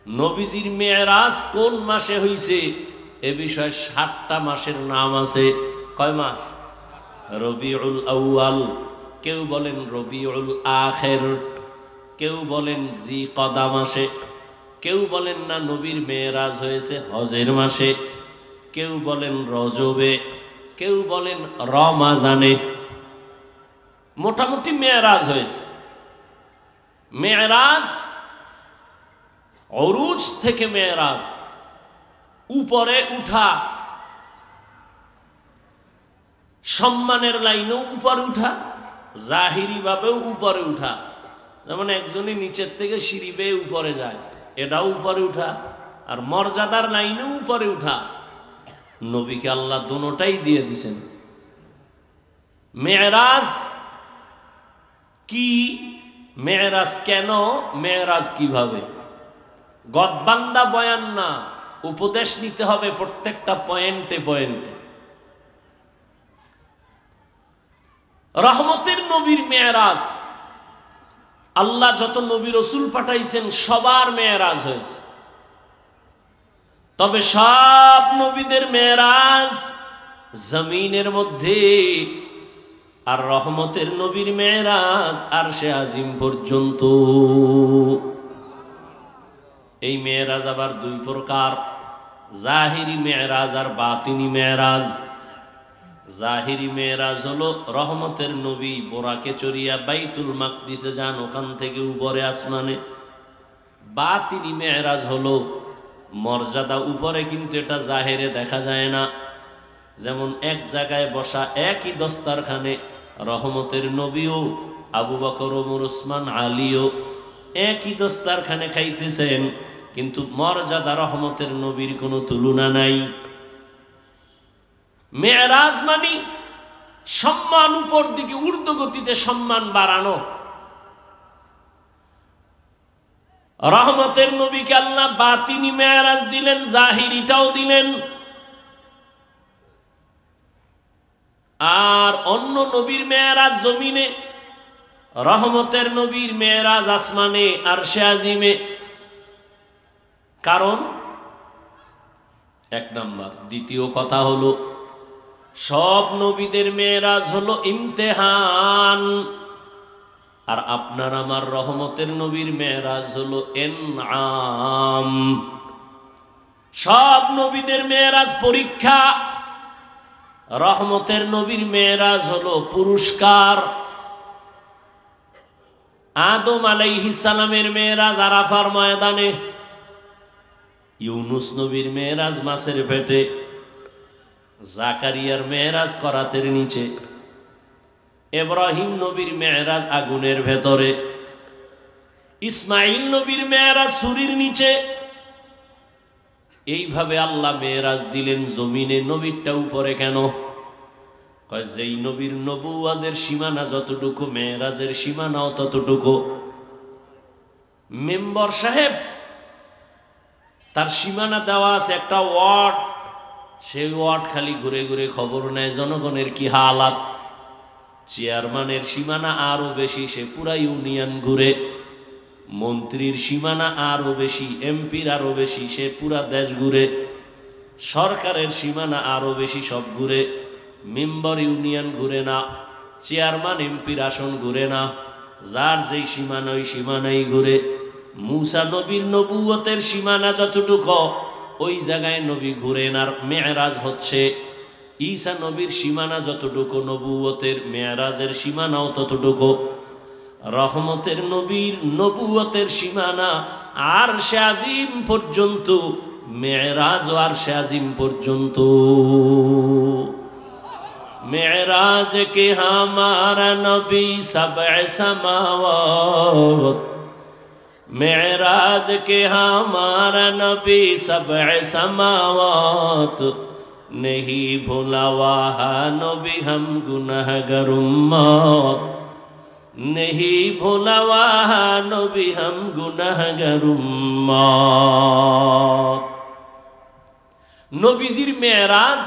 নবীজির মেরাজ কোন মাসে হইছে এ বিষয়ে 7টা মাসের নাম আছে। কয় মাস? রবিউল আউয়াল, কেউ বলেন রবিউল আখির, কেউ বলেন জিকদা মাসে, কেউ বলেন না নবীর মেরাজ হয়েছে হজের মাসে, কেউ বলেন রজবে, কেউ বলেন রমাজানে। মোটামুটি মেরাজ হয়েছে। মেরাজ উরুজ থেকে মেরাজ, উপরে উঠা, সম্মানের লাইনেও উপরে উঠা, জাহিরি ভাবেও উপরে উঠা। যেমন একজনই নিচের থেকে সিঁড়ি বেয়ে উপরে যায়, এটাও উপরে উঠা। আর মর্যাদার লাইনেও উপরে উঠা। নবীকে আল্লাহ দুটোটাই দিয়ে দিছেন। মেরাজ কি? মেরাজ কেন? মেরাজ কিভাবে? গদবান্দা বয়ান না, উপদেশ নিতে হবে প্রত্যেকটা পয়েন্টে পয়েন্টে। রহমতের নবীর মেরাজ, আল্লাহ যত নবী রসুল পাঠাইছেন সবার মেরাজ হয়েছে। তবে সব নবীদের মেরাজ জমিনের মধ্যে, আর রহমতের নবীর মেরাজ আরশে আজিম পর্যন্ত। এই মেরাজ আবার দুই প্রকার, জাহিরি মেরাজ আর বাতিনি মেরাজ। জাহিরি মেরাজ হলো রহমতের নবী বোরাকে চড়িয়া বাইতুল মাকদিসে যান, ওখান থেকে উপরে আসমানে। বাতিনি মেরাজ হলো মর্যাদা উপরে, কিন্তু এটা জাহেরে দেখা যায় না। যেমন এক জায়গায় বসা একই দস্তারখানে রহমতের নবীও, আবু বকর, ওমর, ওসমান, আলীও একই দস্তারখানে খাইতেছেন, কিন্তু মর্যাদা রহমতের নবীর কোনো তুলনা নাই। মেরাজ মানে সম্মান উপর দিকে ঊর্ধ্বগতিতে সম্মান বাড়ানো। রহমতের নবীকে আল্লাহ বাতিনি মেরাজ দিলেন, জাহিরিটাও দিলেন। আর অন্য নবীর মেরাজ জমিনে, রহমতের নবীর মেরাজ আসমানে আরশে আজিমে। কারণ এক নাম্বার। দ্বিতীয় কথা হলো সব নবীদের মেরাজ হলো ইমতেহান, আর আপনার আমার রহমতের নবীর মেরাজ হলো ইনআম। সব নবীদের মেরাজ পরীক্ষা, রহমতের নবীর মেরাজ হলো পুরস্কার। আদম আলাইহিস সালামের মেরাজ আরাফার ময়দানে, ইউনুস নবীর মেরাজ মাছের পেটে, জাকারিয়ার মেরাজ করাতের নিচে, ইব্রাহিম নবীর মেরাজ আগুনের ভেতরে, ইসমাইল নবীর মেরাজ সুরির নিচে। এইভাবে আল্লাহ মেরাজ দিলেন জমিনে। নবীরটা উপরে কেন? কয় যেই নবীর নবুয়াদের সীমানা যতটুকু, মেরাজের সীমানাও ততটুকু। মেম্বার সাহেব তার সীমানা দেওয়া আছে একটা ওয়ার্ড, সেই ওয়ার্ড খালি ঘুরে ঘুরে খবর নেয় জনগণের কি হালাত। চেয়ারম্যানের সীমানা আরো বেশি, সে পুরা ইউনিয়ন ঘুরে। মন্ত্রীর সীমানা আরো বেশি, এমপির আরো বেশি, সে পুরা দেশ ঘুরে। সরকারের সীমানা আরো বেশি, সব ঘুরে। মেম্বার ইউনিয়ন ঘুরে না, চেয়ারম্যান এমপির আসন ঘুরে না, যার যেই সীমানা ওই সীমানাই ঘুরে। মুসা নবীর নবুয়তের সীমানা যতটুকু, ওই জায়গায় নবী ঘুরেন। আর মেরাজ হচ্ছে ঈসা নবীর সীমানা যতটুকু, নবুয়তের মেরাজের সীমানাও ততটুকু। রহমতের নবীর নবুয়তের সীমানা আরশে আজিম পর্যন্ত, মেরাজ আরশে আজিম পর্যন্ত। मेराज के हमारा नबी सबअ समावात, मेराज के हमारा नबी सबअ समावात, नहीं भूला वहा नबी हम गुनहगार उम्मत, नहीं भूला वहा नबी हम गुनहगार उम्मत। নবীজির মেরাজ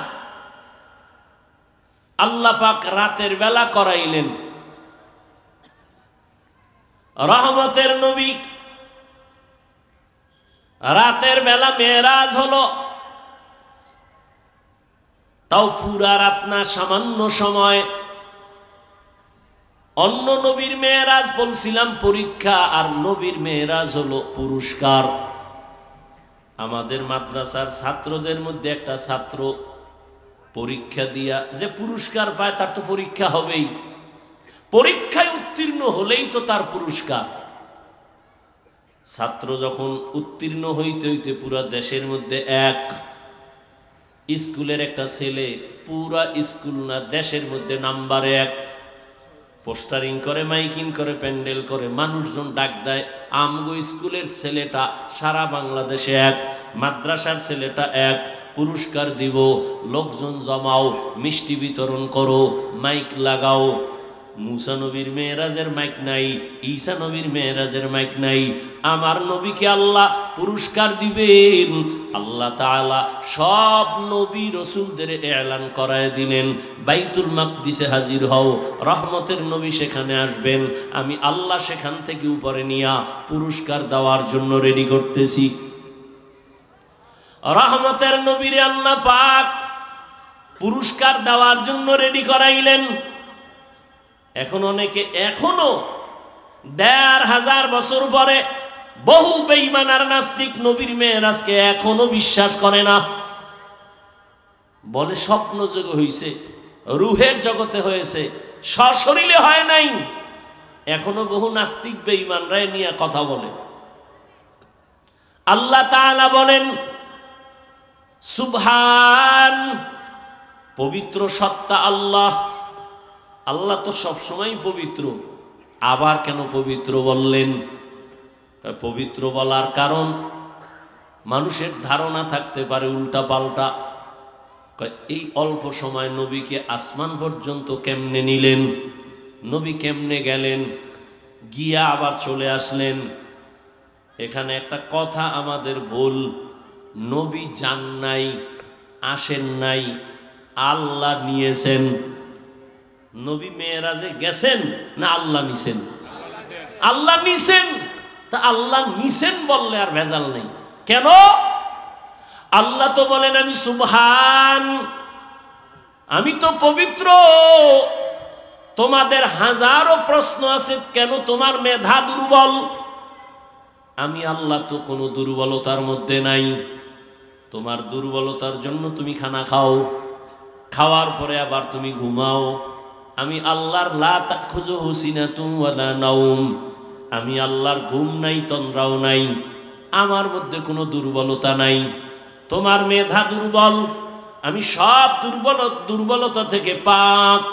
আল্লাহ পাক রাতের বেলা করাইলেন। রহমতের নবী রাতের বেলা মেরাজ হলো, তাও পুরা রাত না, সামান্য সময়। অন্য নবীর মেরাজ বলছিলাম পরীক্ষা, আর নবীর মেরাজ হলো পুরস্কার। আমাদের মাদ্রাসার ছাত্রদের মধ্যে একটা ছাত্র পরীক্ষা দিয়া যে পুরস্কার পায়, তার তো পরীক্ষা হবেই, পরীক্ষায় উত্তীর্ণ হলেই তো তার পুরস্কার। ছাত্র যখন উত্তীর্ণ হইতে হইতে পুরা দেশের মধ্যে এক স্কুলের একটা ছেলে, পুরা স্কুল না দেশের মধ্যে নাম্বার 1, পোস্টারিং করে, মাইকিং করে, প্যান্ডেল করে, মানুষজন ডাক দেয়, আমগো স্কুলের ছেলেটা সারা বাংলাদেশে 1, মাদ্রাসার ছেলেটা 1, পুরস্কার দিব, লোকজন জমাও, মিষ্টি বিতরণ করো, মাইক লাগাও। মুসা নবীর মেরাজের মাইক নাই, ঈসা নবীর মেরাজের মাইক নাই। আমার নবীকে আল্লাহ পুরস্কার দিবেন। আল্লাহ তাআলা সব নবী রাসূলদের এলান করায় দিলেন, বাইতুল মাকদিসে হাজির হও, রহমতের নবী সেখানে আসবেন, আমি আল্লাহ সেখান থেকে উপরে নিয়া পুরস্কার দেওয়ার জন্য রেডি করতেছি। রহমতের নবীরে আল্লাহ পাক পুরস্কার দেওয়ার জন্য রেডি করাইলেন। এখন অনেকে এখনো ১৫০০ বছর পরে বহু বেঈমান আর নাস্তিক নবীর মেরাজকে এখনো বিশ্বাস করে না, বলে স্বপ্ন যোগে হয়েছে, রুহের জগতে হয়েছে, সশরীরে হয় নাই। এখনো বহু নাস্তিক বেঈমানরা নিয়ে কথা বলে। আল্লাহ তাআলা বলেন সুবহান, পবিত্র সত্তা আল্লাহ। আল্লাহ তো সবসময় পবিত্র, আবার কেন পবিত্র বললেন? পবিত্র বলার কারণ মানুষের ধারণা থাকতে পারে উল্টা পাল্টা। এই অল্প সময় নবীকে আসমান পর্যন্ত কেমনে নিলেন, নবী কেমনে গেলেন, গিয়া আবার চলে আসলেন। এখানে একটা কথা আমাদের ভুল, নবী যান নাই, আসেন নাই, আল্লাহ নিয়েছেন। নবী মেরাজে গেছেন না আল্লাহ নিছেন? আল্লাহ নিছেন। তা আল্লাহ নিছেন বললে আর ভেজাল নেই কেন? আল্লাহ তো বলেন আমি সুবহান, আমি তো পবিত্র। তোমাদের হাজারো প্রশ্ন আছে, কেন তোমার মেধা দুর্বল? আমি আল্লাহ তো কোনো দুর্বলতার মধ্যে নাই। তোমার দুর্বলতার জন্য তুমি খানা খাও, খাওয়ার পরে আবার তুমি ঘুমাও। আমি আল্লাহর লা তাখুযুহু সিনাতুন ওয়ালা নাওম, আমি আল্লাহর ঘুম নাই, তন্দ্রাও নাই, আমার মধ্যে কোনো দুর্বলতা নাই। তোমার মেধা দুর্বল, আমি সব দুর্বলতা থেকে পাক।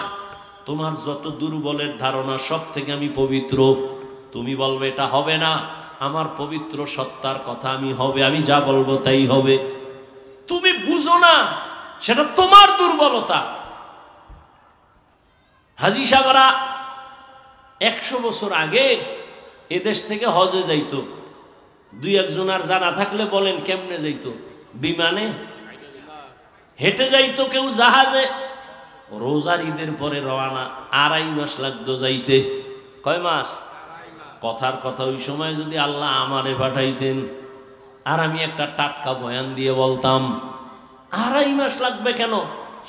তোমার যত দুর্বলের ধারণা সব থেকে আমি পবিত্র। তুমি বলবে এটা হবে না, আমার পবিত্র সত্তার কথা আমি হবে, আমি যা বলবো তাই হবে। তুমি বুঝো না, সেটা তোমার দুর্বলতা। হাজী সাহেবরা 100 বছর আগে এদেশ থেকে হজে যাইতো। 2-1 আর জানা থাকলে বলেন কেমনে যাইতো? বিমানে, হেঁটে যাইতো, কেউ জাহাজে। রোজার ঈদের পরে রওনা, 2.5 মাস লাগতো যাইতে। কয় মাস? কথার কথা, ওই সময় যদি আল্লাহ আমারে পাঠাইতেন আর আমি একটা টাটকা বয়ান দিয়ে বলতাম 2.5 মাস লাগবে কেন?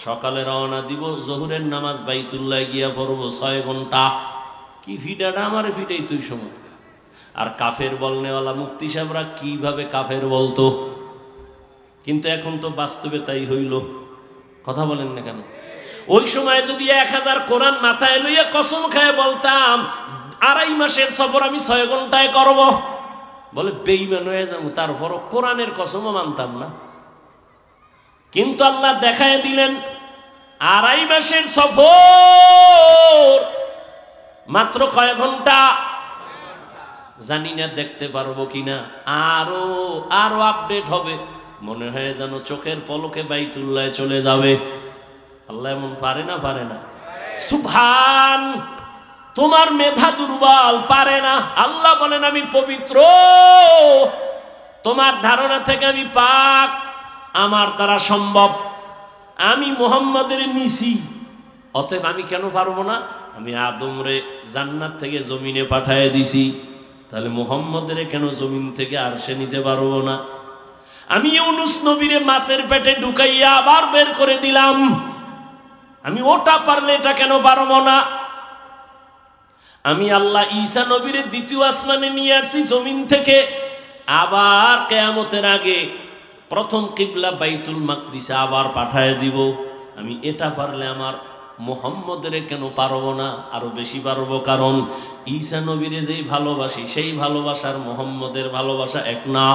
সকালে রওনা দিব, জোহরের নামাজ বাইতুল্লাহ গিয়া পড়বো 6 ঘন্টা। কি ফিডাটা আমারে ফিডাই তুই সময়। আর কাফের বলনেওয়ালা মুফতি সাহেবরা কিভাবে কাফের বলতো, কিন্তু এখন তো বাস্তবে তাই হইল। কথা বলেন না কেন? ওই সময় যদি 1000 কোরআন মাথায় লইয়া কসম খায় বলতাম 2.5 মাসের সফর আমি 6 ঘন্টায় করব, বলে বেঈমান হয়ে যাবো, তারপরও কোরআনের কসমও মানতাম না। কিন্তু আল্লাহ দেখায় দিলেন 2.5 মাসের সফর মাত্র কয় ঘন্টা জানি না, দেখতে পারবো কিনা, আরো আরো আপডেট হবে। মনে হয় যেন চোখের পলকে বাইতুল্লাহ চলে যাবে। আল্লাহ এমন পারে না? পারে না? সুবহান, তোমার মেধা দুর্বল, পারে না। আল্লাহ বলেন আমি পবিত্র, তোমার ধারণা থেকে আমি পাক, আমার দ্বারা সম্ভব। আমি মুহাম্মাদের নিছি, অতএব আমি কেন পারবো না? আমি আদম রে জান্নাত থেকে জমিনে পাঠায় দিছি, তাহলে মুহাম্মদের কেন জমিন থেকে আরশে নিতে পারবো না? আমি ইউনুস নবীরে মাছের পেটে ঢুকাইয়া আবার বের করে দিলাম, আমি ওটা পারলে এটা কেন পারবো না? আমি আল্লাহ ঈসা নবীরে দ্বিতীয় আসমানে নিয়ে আসছি জমিন থেকে, আবার কিয়ামতের আগে প্রথম কিবলা বাইতুল মাকদিসে আবার পাঠায় দিব। আমি এটা পারলে আমার মুহাম্মদের কেন পারবো না? আরো বেশি পারবো, কারণ ঈসা নবীরে যেই ভালোবাসি সেই ভালোবাসার মুহাম্মদের ভালোবাসা এক না।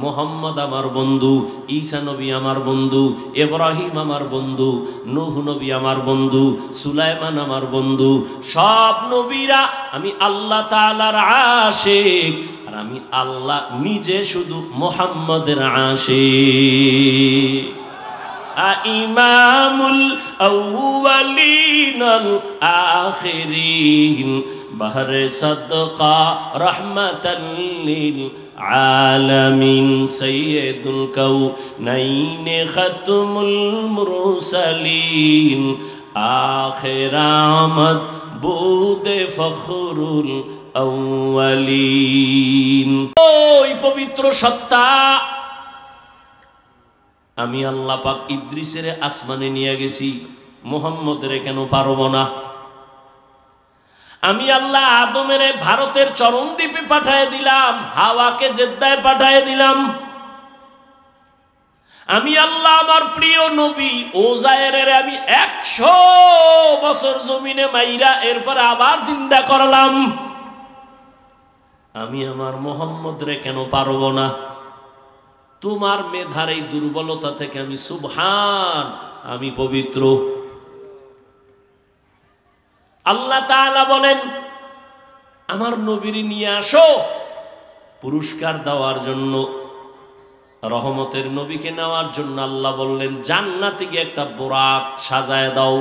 মুহাম্মদ আমার বন্ধু, ঈসা নবী আমার বন্ধু, ইব্রাহিম আমার বন্ধু, নূহ নবী আমার বন্ধু, সুলাইমান আমার বন্ধু। সব নবীরা আমি আল্লাহ তাআলার আশিক, আর আমি আল্লাহ নিজে শুধু মুহাম্মদের আশিক। ইমামুল আউয়ালিনাল আখিরিন বাহরে সাদকা রাহমাতাল লিল আলামিন সাইয়্যিদুল কাউনাইন খাতমুল মুরসালিন আখির আমদ বুদে ফখরুল আউয়ালিন। ওই পবিত্র সত্তা আমি আল্লাহ পাক ইদ্রিসের আসমানে নিয়ে গেছি, মুহাম্মদের কেন পারবো না? আমি আল্লাহ আদমের ভারতের চরমদ্বীপে পাঠায় দিলাম, হাওয়াকে জেদ্দায় পাঠায় দিলাম। আমি আল্লাহ আমার প্রিয় নবী ওজায়েরের আমি 100 বছর জমিনে মাইরা এরপর আবার জিন্দা করলাম। আমি আমার মুহাম্মদরে কেন পারবো না? তোমার মেধার এই দুর্বলতা থেকে আমি সুবহান, আমি পবিত্র। আল্লাহ তাআলা বলেন আমার নবীর নিয়ে আসো পুরস্কার দেওয়ার জন্য, রহমতের নবীকে নেওয়ার জন্য। আল্লাহ বললেন জান্নাতে গিয়ে একটা বোরাক সাজায় দাও।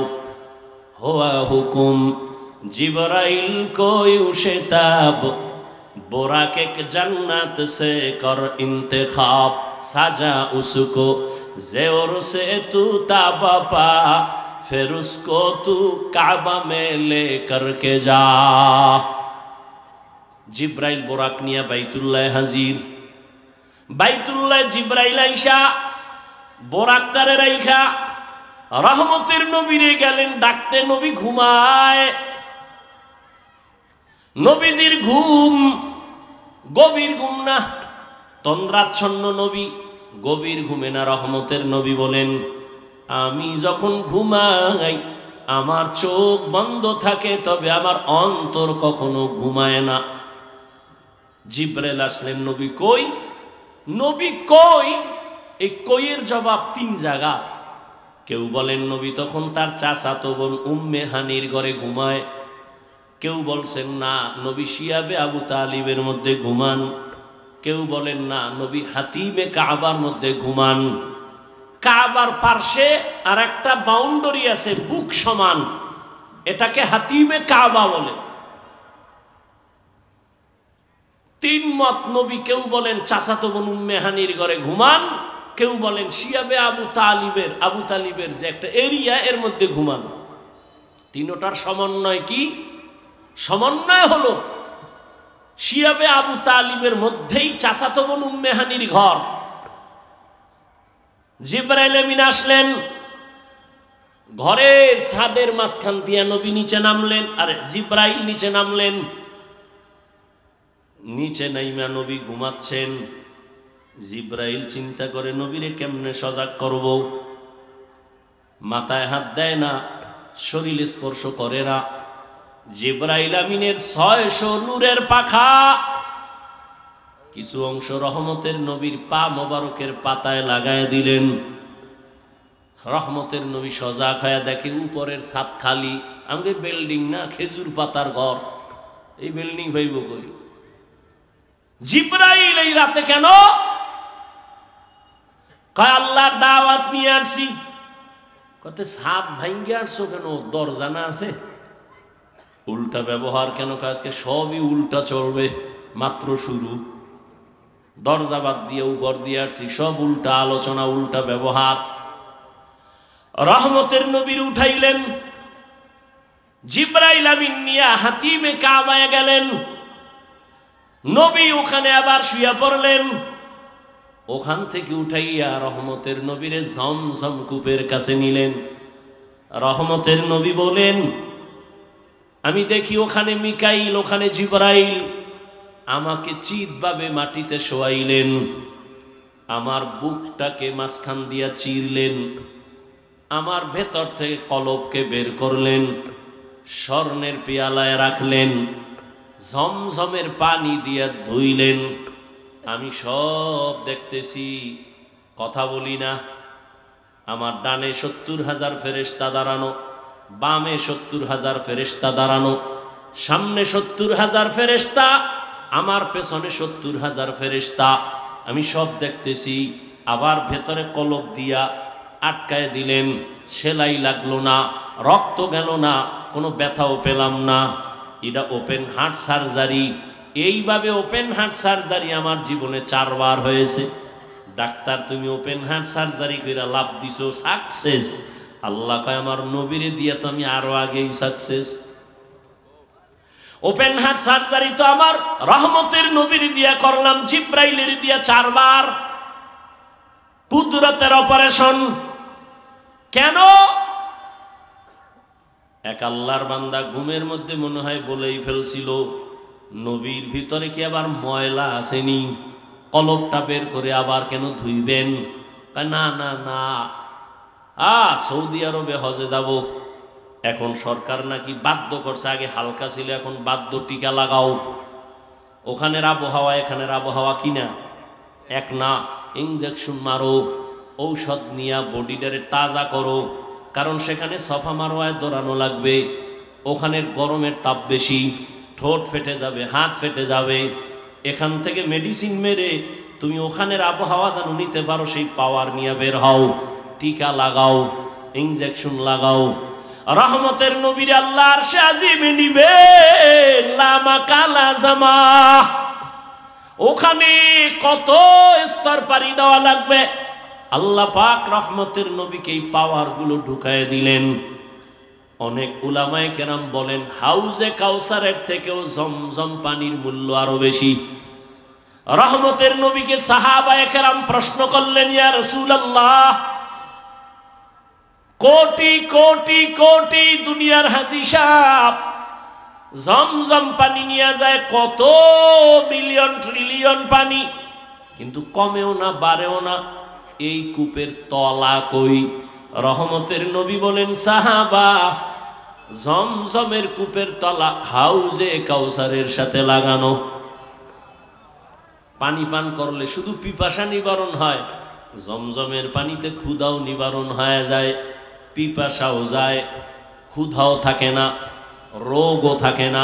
হুয়া হুকুম জিবরাইল কো ইউশতাব बोराक एक जन्नत से कर इंतखाब साजा उसको ज़ेवर से तू ताबा पा फिर उसको तू काबा में ले करके जा। जिब्राइल बोराक निया बैतुल्लाह हाजिर, बैतुल्लाह जिब्राइल आइशा बोराक टारे राइखा रहमतेर नबीरे गेलेन डाकते, नबी घुमाय। নবীজির ঘুম গভীর ঘুম না, তন্দ্রাচ্ছন্ন নবী, গভীর ঘুমে না। রহমতের নবী বলেন আমি যখন ঘুমাই আমার চোখ বন্ধ থাকে, তবে আমার অন্তর কখনো ঘুমায় না। জিব্রাইল আসলেন, নবী কই? নবী কই? এই কইয়ের জবাব 3 জায়গা। কেউ বলেন নবী তখন তার চাচাতো বোন উম্মে হানির ঘরে ঘুমায়, কেউ বলছেন না নবী শিয়াবে আবু তালিবের মধ্যে ঘুমান, কেউ বলেন না নবী হাতিমে কাবার মধ্যে ঘুমান। কাবার পার্শ্বে আর একটা বাউন্ডারি আছে বুক সমান, এটাকে হাতিমে কাবা বলে। 3 মত নবী, কেউ বলেন চাচাতো বোন উম্মে হানির ঘরে ঘুমান, কেউ বলেন শিয়াবে আবু তালিবের যে একটা এরিয়া এর মধ্যে ঘুমান। তিনটার সমন্বয় কি? সমন্বয় হলো শিয়াবে আবু তালিবের মধ্যেই চাচাতো বোন উম্মে হানির ঘর। জিবরাইল আমিন আসলেন, ঘরের ছাদের মাঝখান দিয়ে নবী নিচে নামলেন, আর জিবরাইল নিচে নামলেন। নিচে নাইমা নবী ঘুমাচ্ছেন। জিবরাইল চিন্তা করে নবীরে কেমনে সজাগ করব। মাথায় হাত দেয় না, শরীর স্পর্শ করে না। জিবরাইল আমিনের 600 নূরের পাখা, কিছু অংশ রহমতের নবীর পা মোবারকের পাতায় লাগায় দিলেন। রহমতের নবী সজাগ হয়ে দেখে উপরের ছাদ খালি। আমাদের বিল্ডিং না, খেজুর পাতার ঘর, এই বিল্ডিং ভাইব কই? জিবরাইল এই রাতে কেন? কয় আল্লাহর দাওয়াত নিয়ে আসছি। কতে ছাদ ভাঙ্গে আসছো কেন? দরজা না আছে? উল্টা ব্যবহার কেন? আজকে সবই উল্টা চলবে, মাত্র শুরু। দরজা বাদ দিয়ে উপর দিয়ে আসছি, সব উল্টা আলোচনা, উল্টা ব্যবহার। রহমতের নবীর উঠাইলেন, জিবরাইল আমিন নিয়া হাতিমে কাবায় গেলেন। নবী ওখানে আবার শুয়ে পড়লেন। ওখান থেকে উঠাইয়া রহমতের নবীরে ঝমঝম কূপের কাছে নিলেন। রহমতের নবী বলেন, আমি দেখি ওখানে মিকাইল, ওখানে জিবরাইল আমাকে চিৎভাবে মাটিতে শোয়াইলেন, আমার বুকটাকে মাঝখান দিয়া চিরলেন, আমার ভেতর থেকে কলবকে বের করলেন, স্বর্ণের পেয়ালায় রাখলেন, ঝমঝমের পানি দিয়া ধুইলেন। আমি সব দেখতেছি, কথা বলি না। আমার ডানে 70,000 ফেরেশতা দাঁড়ানো, বামে 70,000 ফেরেশতা দাঁড়ানো, সামনে 70,000 ফেরেশতা, আমার পেছনে 70,000 ফেরেশতা। আমি সব দেখতেছি। আবার ভেতরে কলব দিয়া আটকায় দিলেন, সেলাই লাগলো না, রক্ত গেল না, কোনো ব্যথাও পেলাম না। এটা ওপেন হার্ট সার্জারি। এইভাবে ওপেন হার্ট সার্জারি আমার জীবনে 4 বার হয়েছে। ডাক্তার, তুমি ওপেন হার্ট সার্জারি করে লাভ দিছো, সাকসেস। আল্লাহ কয়, আমার নবীরে দিয়ে তো আমি আরো আগেই সাকসেস। ওপেন হার্ট সার্জারি তো আমার রহমতের নবীর দিয়া করলাম, জিব্রাইলের দিয়া 4 বার। কুদরতের অপারেশন। কেন? এক আল্লাহর বান্দা ঘুমের মধ্যে মনে হয় বলেই ফেলছিল, নবীর ভিতরে কি আবার ময়লা আসেনি? কলবটা বের করে আবার কেন ধুইবেন? না না না, সৌদি আরবে হজে যাব, এখন সরকার নাকি বাধ্য করছে, আগে হালকা ছিল এখন বাধ্য, টিকা লাগাও। ওখানের আবহাওয়া এখানের আবহাওয়া কিনা এক না। ইনজেকশন মারো, ঔষধ নিয়া বডিটারে তাজা করো, কারণ সেখানে সফা মারোয়ায় দৌড়ানো লাগবে। ওখানের গরমের তাপ বেশি, ঠোঁট ফেটে যাবে, হাত ফেটে যাবে। এখান থেকে মেডিসিন মেরে তুমি ওখানের আবহাওয়া যেন নিতে পারো, সেই পাওয়ার নিয়ে বের হও। টিকা লাগাও, ইনজেকশন লাগাও। রহমতের নবীর আল্লাহর শাজিমে নিবে লামা কালা জামা। ওখানে কত স্তর পাড়ি দেওয়া লাগবে। আল্লাহ পাক রহমতের নবীকে এই পাওয়ার গুলো ঢুকায় দিলেন। অনেক উলামায়ে কেরাম বলেন, হাউজে কাউসারের থেকেও জমজম পানির মূল্য আরো বেশি। রহমতের নবীকে সাহাবায়ে কেরাম প্রশ্ন করলেন, ইয়া রাসূলুল্লাহ, কোটি কোটি কোটি দুনিয়ার হাজী সাহেব জমজম পানি নিয়ে যায়, কত মিলিয়ন ট্রিলিয়ন পানি, কিন্তু কমেও না বাড়েও না, এই কূপের তলা কই? রহমতের নবী বলেন, সাহাবা, জমজমের কূপের তলা হাউজে কাউসারের সাথে লাগানো। পানি পান করলে শুধু পিপাসা নিবারণ হয়, জমজমের পানিতে ক্ষুধাও নিবারণ হয়ে যায়, পিপাসাও যায়, ক্ষুধাও থাকে না, রোগও থাকে না।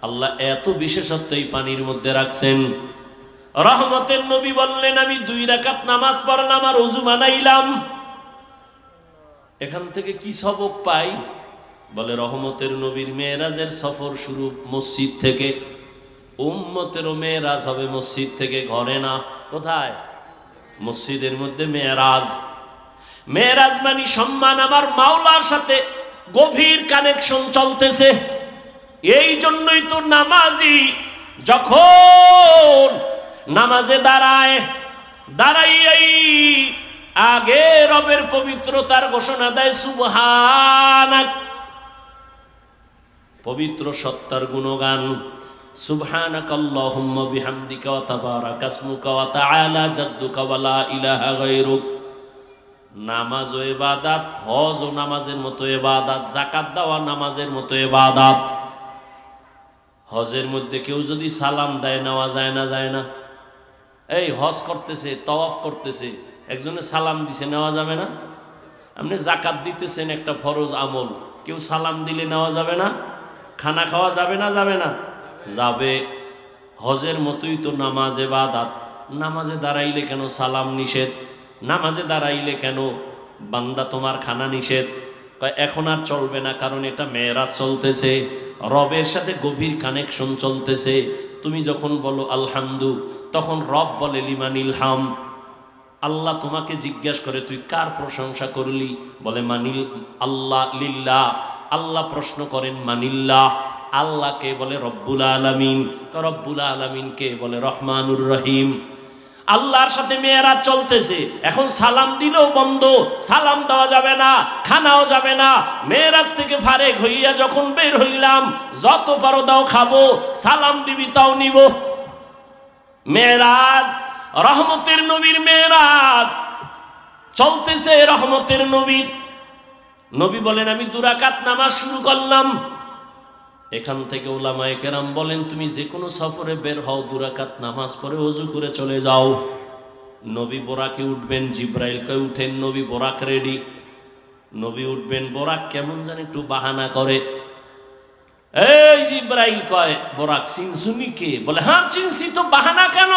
আল্লাহ এত বিশেষত্ব এই পানির মধ্যে রাখছেন। রহমতের নবী বললেন, আমি 2 রাকাত নামাজ পড়লাম আর ওযু বানাইলাম, এখান থেকে কি সবক পাই? বলে, রহমতের নবীর মেরাজের সফর শুরু মসজিদ থেকে, উম্মতেরও মেরাজ হবে মসজিদ থেকে, ঘরে না। কোথায়? মসজিদের মধ্যে মেরাজ। মেরাজ মানে সম্মান, আমার মাওলার সাথে গভীর কানেকশন চলতেছে। এই জন্যই তো নামাজি যখন নামাজে দাঁড়াই আগে রবের পবিত্রতার ঘোষণা দেয়, সুবহানাক, পবিত্র সত্তার গুণগান, সুবহানাকাল্লাহুম্মা বিহামদিকা ওয়া তাবারাকা ইসমুকা ওয়া তাআলা জাদ্দুকা ওয়া লা ইলাহা গায়রুক। নামাজ ও ইবাদত, হজ ও নামাজের মতো ইবাদত, যাকাত দেওয়া নামাজের মতো ইবাদত। হজের মধ্যে কেউ যদি সালাম দেয়, নেওয়া যায় না? যায় না? এই হজ করতেছে, তাওয়াফ করতেছে, একজনে সালাম দিছে, নেওয়া যাবে না? আপনি যাকাত দিতেছেন, একটা ফরজ আমল, কেউ সালাম দিলে নেওয়া যাবে না? খানা খাওয়া যাবে না? যাবে না? যাবে। হজের মতোই তো নামাজ ইবাদত। নামাজে দাঁড়াইলে কেন সালাম নিষেধ? নামাজে দাঁড়াইলে কেন বান্দা তোমার খানা নিষেধ? এখন আর চলবে না, কারণ এটা মেরাজ চলতেছে, রবের সাথে গভীর কানেকশন চলতেছে। তুমি যখন বলো আলহামদু, তখন রব বলে লিমানিল হাম। আল্লাহ তোমাকে জিজ্ঞাসা করে, তুই কার প্রশংসা করলি? বলে মানিল আল্লাহ, লিল্লাহ। আল্লাহ প্রশ্ন করেন, মানিল্লাহ, আল্লাহকে বলে রব্বুল আলামিন, রব্বুল আলামিনকে বলে রহমানুর রহিম। আল্লাহর সাথে মেয়েরাজ চলতেছে, এখন সালাম দিলেও বন্ধ, সালাম দেওয়া যাবে না, খানাও যাবে না। মেয়েরাজ থেকে ফারেক হইয়া যখন বের হইলাম, যত পারো দাও খাবো, সালাম দিবি তাও নিব। মেয়েরাজ, রহমতের নবীর মেয়েরাজ চলতেছে, রহমতের নবীর। নবী বলেন আমি 2 রাকাত নামাজ শুরু করলাম। এখান থেকে উলামায়ে কেরাম বলেন তুমি যে কোনো সফরে বের হও, 2 রাকাত নামাজ পড়ে ওযু করে চলে যাও। নবী বোরাকে উঠবেন, জিব্রাইল কয় উঠেন, নবী বোরাক রেডি। নবী উঠবেন, বোরাক কেমন জানি একটু বাহানা করে। এই জিব্রাইল কয় বোরাক চিনছুনি কে? বলে হ্যাঁ চিনছি তো, বাহানা কেন?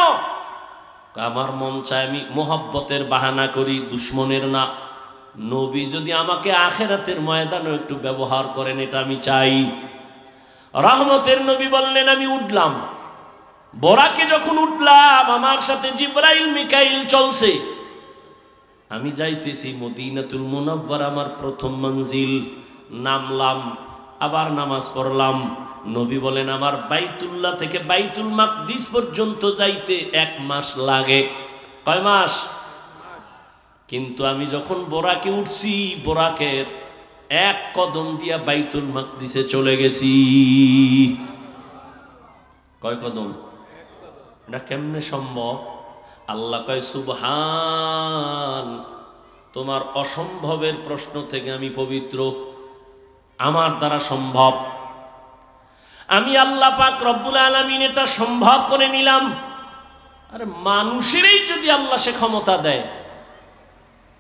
আমার মন চায় আমি মোহাব্বতের বাহানা করি, দুশ্মনের না। নবী যদি আমাকে আখিরাতের ময়দানে একটু ব্যবহার করেন, এটা আমি চাই। রহমতের নবী বললেন আমি উঠলাম। বোরাকে যখন উঠলাম, আমার সাথে জিব্রাইল মিকাইল চলছে। আমি যাইতেছি মদিনাতুল মুনাওয়ারা, আমার প্রথম মঞ্জিল। নামলাম, আবার নামাজ পড়লাম। নবী বলেন আমার বাইতুল্লাহ থেকে বাইতুল মাকদিস পর্যন্ত যাইতে 1 মাস লাগে। কয় মাস? কিন্তু আমি যখন বোরাকে উঠছি, বোরাকের 1 কদম দিয়া বাইতুল মাকদিসে চলে গেছি। কয় কদম? এটা কেমনে সম্ভব? আল্লাহ কয় সুবহান, তোমার অসম্ভবের প্রশ্ন থেকে আমি পবিত্র, আমার দ্বারা সম্ভব। আমি আল্লাহ পাক রব্বুল আলামিন এটা সম্ভব করে নিলাম। আরে মানুষেরই যদি আল্লাহ সে ক্ষমতা দেয়,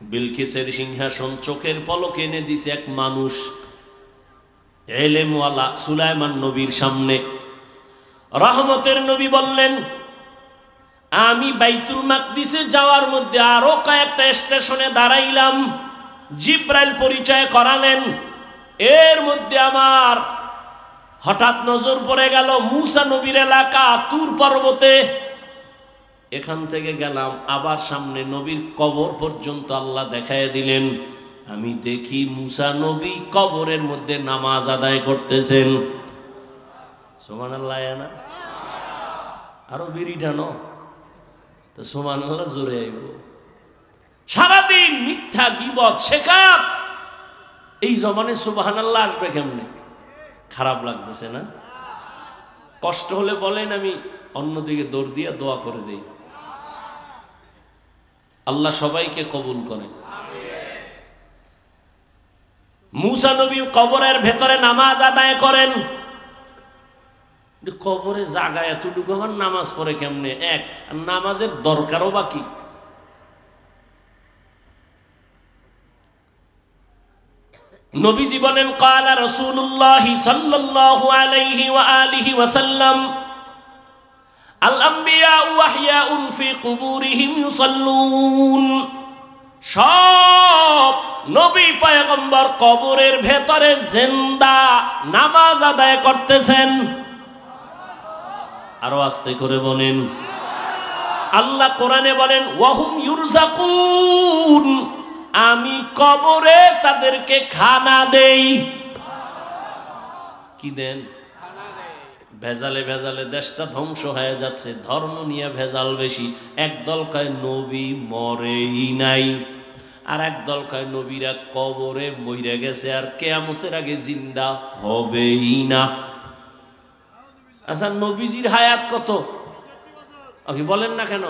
বিলকিসের সিংহাসন চোখের পলকে এনে দিছে এক মানুষ, এলেমওয়ালা সুলাইমান নবীর সামনে। রহমতের নবী বললেন আমি বাইতুল মাকদিসে যাওয়ার মধ্যে আরো কয়েকটা স্টেশনে দাঁড়াইলাম। জিব্রাইল পরিচয় করালেন। এর মধ্যে আমার হঠাৎ নজর পড়ে গেল মুসা নবীর এলাকা তুর পর্বতে। এখান থেকে গেলাম, আবার সামনে নবীর কবর পর্যন্ত আল্লাহ দেখায় দিলেন। আমি দেখি মুসা নবী কবরের মধ্যে নামাজ আদায় করতেছেন। সুবহানাল্লাহ। না আরো বিড়ি টানো তো সুবহানাল্লাহ জোরে আইব। সারাদিন মিথ্যা গীবত শেখাত, এই জমানে সুবহানাল্লাহ আসবে কেমনে? খারাপ লাগতেছে না? কষ্ট হলে বলেন, আমি অন্যদিকে দৌড় দিয়ে দোয়া করে দেই। আল্লাহ সবাইকে কবুল করেন। মুসা নবী কবরের ভেতরে নামাজ আদায় করেন। কবরে জায়গা এতটুকু, আমার নামাজ পড়ে কেমনে? এক, নামাজের দরকারও বাকি। নবীজি বলেন ক্বালা রাসূলুল্লাহ সাল্লাল্লাহু আলাইহি ওয়া আলিহি ওয়াসাল্লাম আল আম্বিয়া ওয়াহয়াউন ফি কুবুরিহিম ইউসাল্লুন। সব নবী পয়গম্বর কবরের ভেতরে জিন্দা নামাজ আদায় করতেছেন। আরো আস্তে করে বলেন। আল্লাহ কোরআনে বলেন ওয়াহুম ইউরযাকুন, আমি কবরে তাদেরকে খানা দেই। কি দেন? ভেজালে ভেজালে দেশটা ধ্বংস হয়ে যাচ্ছে, ধর্ম নিয়ে ভেজাল বেশি। একদল কয় নবী মরেই নাই, আর একদল কয় নবীরা কবরে মইরা গেছে আর কিয়ামতের আগে জিন্দা হবেই না। আচ্ছা নবীজির হায়াত কত? আপনি বলেন না কেন?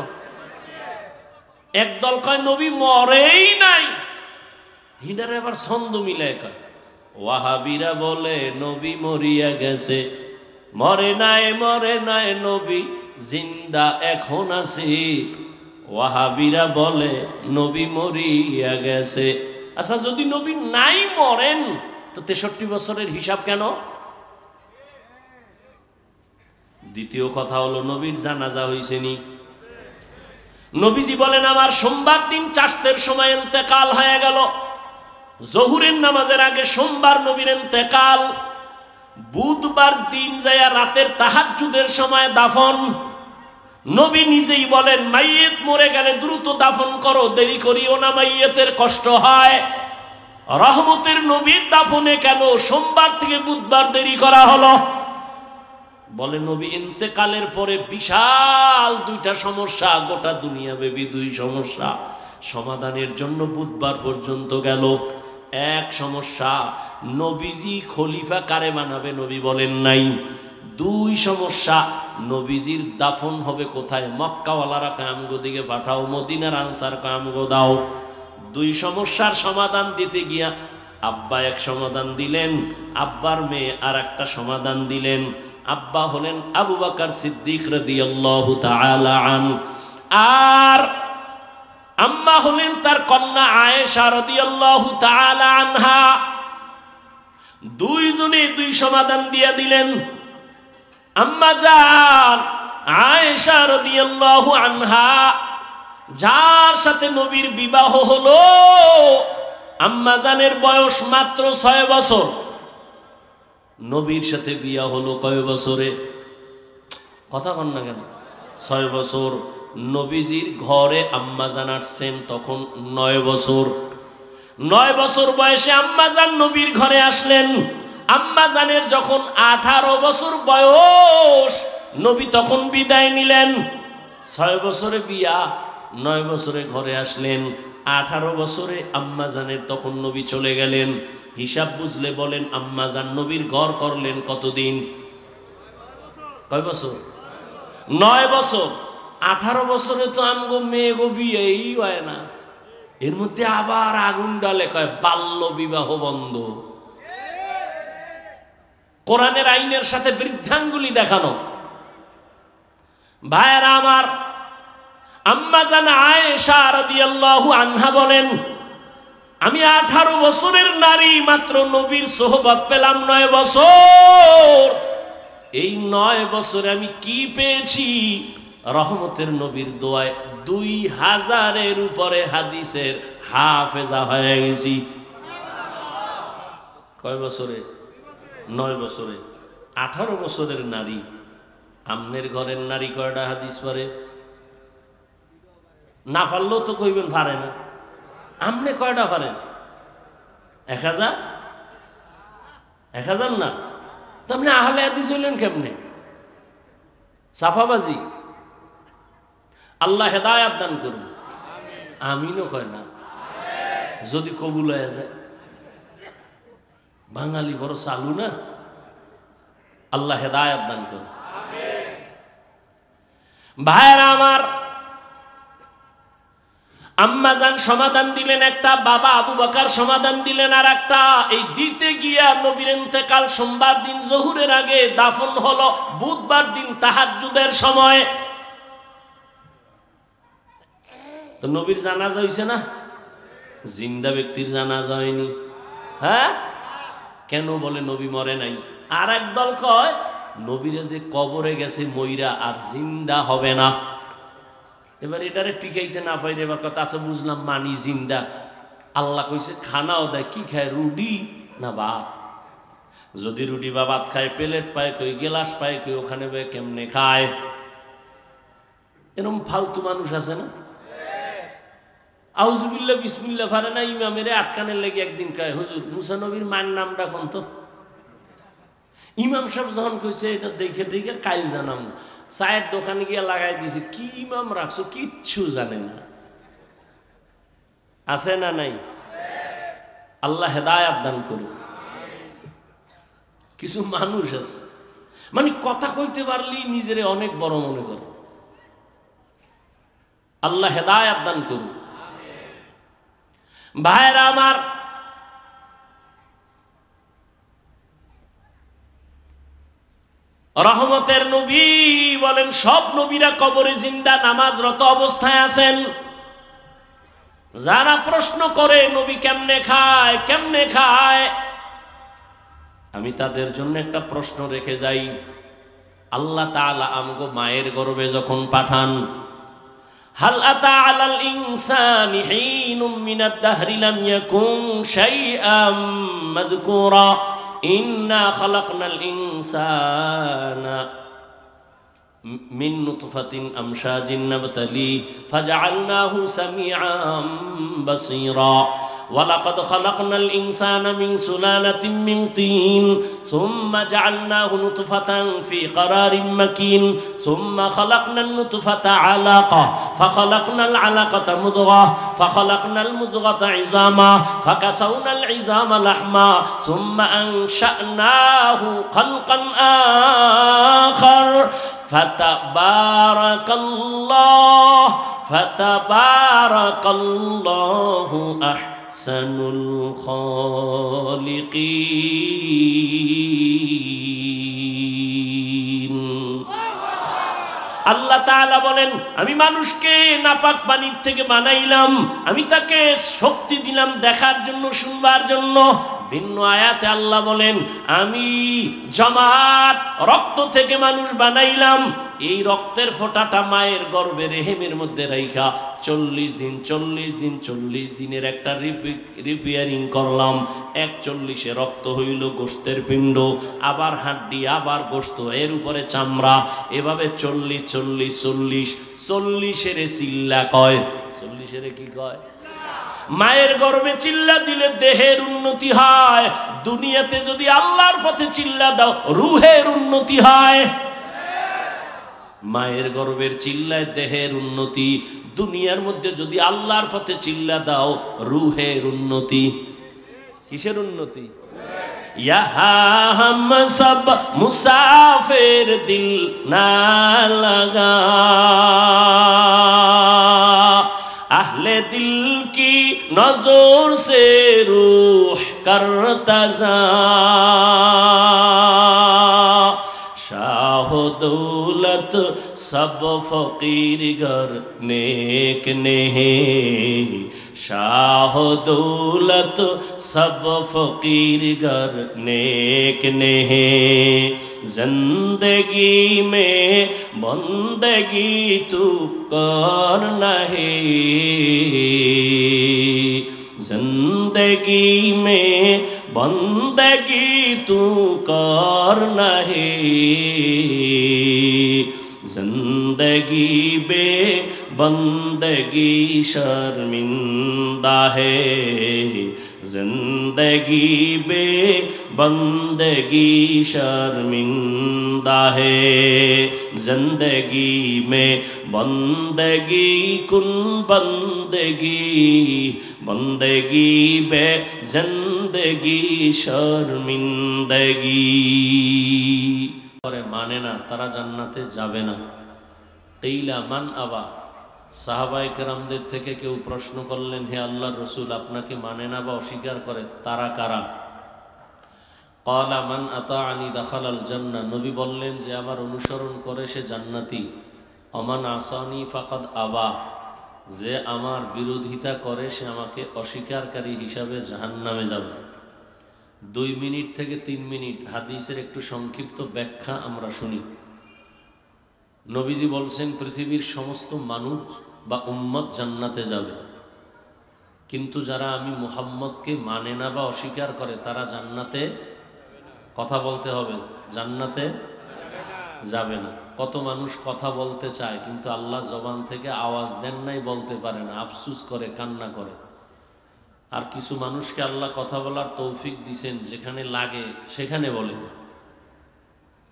একদল কয় নবী মরেই নাই, হিনারে আবার ছন্দ মিলায় কয়। ওয়াহাবিরা বলে নবী মরিয়া গেছে, মরে নাই নবী জিন্দা এখন আছে। ওয়াহাবিরা বলে নবী মরিয়া গেছে। আচ্ছা যদি নবী নাই মরেন তো 63 বছরের হিসাব কেন? দ্বিতীয় কথা হলো নবীর জানাজা হইছে নি? নবীজি বলেন আমার সোমবার দিন চাষতের সময় ইন্তেকাল হয়ে গেল। জোহরের নামাজের আগে সোমবার নবীর ইন্তেকাল। বুধবার দিন যায় রাতের তাহাজ্জুদের সময় দাফন। নবী নিজেই বলেন মাইয়িত মরে গেলে দ্রুত দাফন করো, দেরি করিও না, মাইয়িতের কষ্ট হয়। রহমতের নবীর দাফনে কেন সোমবার থেকে বুধবার দেরি করা হলো? বলে নবী ইন্তেকালের পরে বিশাল দুইটা সমস্যা, গোটা দুনিয়াব্যাপী দুই সমস্যা সমাধানের জন্য বুধবার পর্যন্ত গেল। এক সমস্যা, নবীজি খলিফা কারে বানাবে নবী বলেন নাই। দুই সমস্যা, নবীজির দাফন হবে কোথায়? মক্কাওয়ালারা কামগো দিকে পাঠাও, মদিনার আনসার কামগো দাও। দুই সমস্যার সমাধান দিতে গিয়া আব্বা এক সমাধান দিলেন, আব্বার মেয়ে আর একটা সমাধান দিলেন। আব্বা হলেন আবু বকর সিদ্দিক রাদিয়াল্লাহু তাআলা আনহু, আর আম্মা হলেন তার কন্যা আয়েশা রাদিয়াল্লাহু তাআলা আনহা। দুইজনে দুই সমাধান দিয়ে দিলেন। আম্মা জান আয়েশা রাদিয়াল্লাহু আনহা, যার সাথে নবীর বিবাহ হলো, আম্মা জানের বয়স মাত্র 6 বছর। নবীর সাথে বিয়া হলো কয় বছরে? কথা কন না কেন? 6 বছর। নবীজির ঘরে আম্মা জান আসছেন তখন 9 বছর। 9 বছর বয়সে আম্মা জান নবীর ঘরে আসলেন। আম্মা জানের যখন 18 বছর বয়স, নবী তখন বিদায় নিলেন। 6 বছরে বিয়া, 9 বছরে ঘরে আসলেন, 18 বছরে আম্মা জানের তখন নবী চলে গেলেন। হিসাব বুঝলে বলেন আম্মা জান নবীর ঘর করলেন কতদিন? কয় বছর? 9 বছর। 18 বছরে তো আমগো মেয়ে গো বিয়েই হয় না, এর মধ্যে আবার আগুন ডালে কয় বাল্য বিবাহ বন্ধ। কোরআনের আইনের সাথে বৃদ্ধাঙ্গুলি দেখানো। ভাইয়েরা আমার, আম্মা জান আয়েশা রাদিয়াল্লাহু আনহা বলেন, আমি 18 বছরের নারী, মাত্র নবীর সোহবত পেলাম 9 বছর। এই 9 বছরে আমি কি পেয়েছি? রহমতের নবীর দোয়ায় 2000-এর উপরে হাদিসের হাফেজা হয়ে গেছি। কয় বছরে? 9 বছরে। 18 বছরের নারী। আমনের ঘরের নারী কয়টা হাদিস পারে? না পারলেও তো কইবেন পারে না। আমনে কয়টা পারেন? 1000? 1000 না, তো আপনি আহলে হাদিস হইলেন কেমনে? সাফাবাজি। আল্লাহ হেদায়াত দান করুন। আমিনও কয় না, যদি কবুল হয়ে যায়। বাঙালি বড় চালু না। আল্লাহ হেদায়াত দান করুন। ভাইরা আমার, আম্মা জান সমাধান দিলেন একটা, বাবা আবু বকর সমাধান দিলেন আর একটা। এই দিতে গিয়া নবীর ইন্তেকাল সোমবার দিন জোহরের আগে, দাফন হলো বুধবার দিন তাহাজ্জুদের সময়। তো নবীর জানাজা হইছে না? জিন্দা ব্যক্তির জানাজা হয়নি। হ্যাঁ, কেন? বলে নবী মরে নাই। আর এক দল কয় নবীরে যে কবরে গেছে মইরা আর জিন্দা হবে না। এবার এটারে টিকাইতে না পাইলে এবার কথা আছে, বুঝলাম মানি জিন্দা। আল্লাহ কইছে খানাও দেয়, কি খায়? রুটি না ভাত? যদি রুটি বা ভাত খায়, প্লেট পায় কই, গেলাস পায় কই, ওখানে কেমনে খায়? এরকম ফালতু মানুষ আছে না? আউযুবিল্লাহ বিসমিল্লাহ পারে না, ইমামের আটকানের লেগে একদিন কয়, হুজুর মুসা নবীর মায়ের নামটা কোন তো? ইমাম সাহেব যখন কইছে এটা দেখে দেখে কাইল জানাম, চায়ের দোকানে গিয়ে লাগাই দিয়েছে। কি ইমাম রাখছো, কিচ্ছু জানে না। আছে না নাই? আল্লাহ হেদায়াত দান করুন। কিছু মানুষ আছে মানে কথা কইতে পারলেই নিজেরে অনেক বড় মনে করে। আল্লাহ হেদায়াত দান করুন। ভাইরা আমার, রহমতের নবী বলেন সব নবীরা কবরে জিন্দা নামাজরত অবস্থায় আছেন। যারা প্রশ্ন করে নবী কেমনে খায়, কেমনে খায়, আমি তাদের জন্য একটা প্রশ্ন রেখে যাই। আল্লাহ তাআলা আমগো মায়ের গর্ভে যখন পাঠান, হাল আতা আলাল ইনসানি হিনুম মিনাদ দাহরি লাম ইয়াকুন শাইআম মাযকুরা ইন্না খালাকনাল ইনসানা মিন নুতফাতিন আমশাজিন নাবতালি ফাজআলনাহু সামিআম বাসীরা ওয়ালাকাদ খালাকনাল ইনসানা মিন সুলালাতিন মিন তিন সুম্মা জাআলনাহু নুতফাতান ফি ক্বারারিন মাকিন সুম্মা খালাকনান নুতফাতা আলাকা ফাখালাকনাল আলাকাতা মুদগা ফাখালাকনাল মুদগাতা ইযামা ফাকাসাউনাল ইযামা লাহমা সুম্মা আনশা'নাহু খালকান আখার ফাতাবারাকাল্লাহু আহসানুল খালিকিন। আল্লাহ তাআলা বলেন, আমি মানুষকে নাপাক পানির থেকে বানাইলাম, আমি তাকে শক্তি দিলাম দেখার জন্য, শুনবার জন্য। ভিন্ন আয়াতে আল্লাহ বলেন, আমি জমাট রক্ত থেকে মানুষ বানাইলাম, এই রক্তের ফোঁটাটা মায়ের গর্ভে রেহেমের মধ্যে রাইখা 40 দিনের একটা রিপেয়ারিং করলাম। 41 রক্ত হইল গোশতের পিণ্ড, আবার হাড্ডি, আবার গোশত, এর উপরে চামড়া, এভাবে 40 চিল্লা কয়। 40 কি কয়? মায়ের গর্ভে চিল্লা দিলে দেহের উন্নতি হয়। দুনিয়াতে যদি আল্লাহর পথে চিল্লা দাও, রুহের উন্নতি হয়। মায়ের গর্ভের চিল্লায় দেহের উন্নতি, দুনিয়ার মধ্যে যদি আল্লাহর পথে চিল্লা দাও, রুহের উন্নতি। কিসের উন্নতি? यहाँ हम सब मुसाफिर दिल ना लगा, अहले दिल की नजर से रूह करता जा, शाह दौलत सब फकीर घर नेक नहीं, शाह दौलत सब फकीर घर नेक नहीं, जिंदगी में बंदगी तू कर नहीं, जिंदगी में बंदगी तू कर नहीं, जिंदगी बे बंदगी शर्मिंदा है, जिंदगी बे बंदगी शर्मिंदा है, जिंदगी में बंदगी कुन बंदगी, बंदगी बे जिंदगी शर्मिंदगी। মানে না, তারা জান্নাতে যাবে না। কিলা মান আবা, সাহাবায়ে কেরামদের থেকে কেউ প্রশ্ন করলেন, হে আল্লাহর রাসূল, আপনাকে মানে না বা অস্বীকার করে তারা কারা? ক্বালা মান আতাআনি দাখালাল জান্নাহ, নবী বললেন যে আমার অনুসরণ করে সে জান্নাতি। আমান আসানি ফাকাদ আবা, যে আমার বিরোধিতা করে সে আমাকে অস্বীকারকারী হিসাবে জাহান্নামে যাবে। 2 মিনিট থেকে 3 মিনিট হাদিসের একটু সংক্ষিপ্ত ব্যাখ্যা আমরা শুনি। নবীজি বলছেন পৃথিবীর সমস্ত মানুষ বা উম্মত জান্নাতে যাবে, কিন্তু যারা আমি মুহাম্মদকে মানে না বা অস্বীকার করে তারা জান্নাতে, কথা বলতে হবে, জান্নাতে যাবে না। কত মানুষ কথা বলতে চায় কিন্তু আল্লাহ জবান থেকে আওয়াজ দেন নাই, বলতে পারে না, আফসুস করে, কান্না করে। আর কিছু মানুষকে আল্লাহ কথা বলার তৌফিক দিছেন, যেখানে লাগে সেখানে বলে,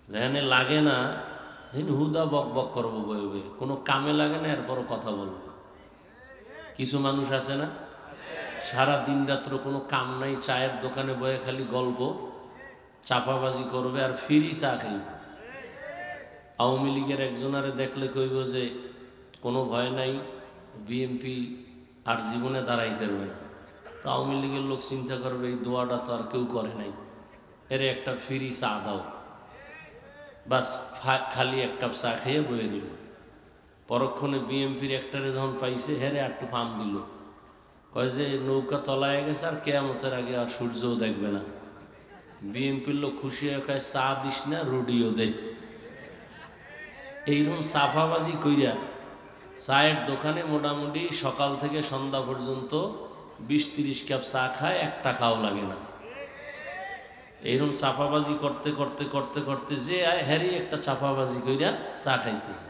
যেখানে লাগে না হুদা বক বক করবো, বয়ে বয়ে, কোনো কামে লাগে না, এরপরও কথা বলবো। কিছু মানুষ আছে না, সারা দিন রাত্র কোনো কাম নাই, চায়ের দোকানে বয়ে খালি গল্প, চাপাবাজি করবে আর ফ্রি চা খাইবে। আওয়ামী লীগের একজনারে দেখলে কইব যে কোনো ভয় নাই, বিএনপি আর জীবনে দাঁড়াইতে পারবে না। তো আওয়ামী লীগের লোক চিন্তা করবে এই দোয়াটা তো আর কেউ করে নাই, এর একটা ফ্রি চা দাও, বাস খালি এক কাপ চা খেয়ে বয়ে দিল। পরক্ষণে বিএমপির একটারে যখন পাইছে, হেরে একটু পাম দিল, কয় যে নৌকা তলায় গেছে আর কেয়ামতের আগে আর সূর্যও দেখবে না। বিএমপির লোক খুশি হয়ে কয় চা দিস না, রুডিও দে। এইরকম সাফাবাজি কইরা চায়ের দোকানে মোটামুটি সকাল থেকে সন্ধ্যা পর্যন্ত 20-30 কাপ চা খায়, 1 টাকাও লাগে না। এইরকম চাপাবাজি করতে করতে করতে করতে যে হ্যারি একটা চাপাবাজি কইরা চা খাইতেছে।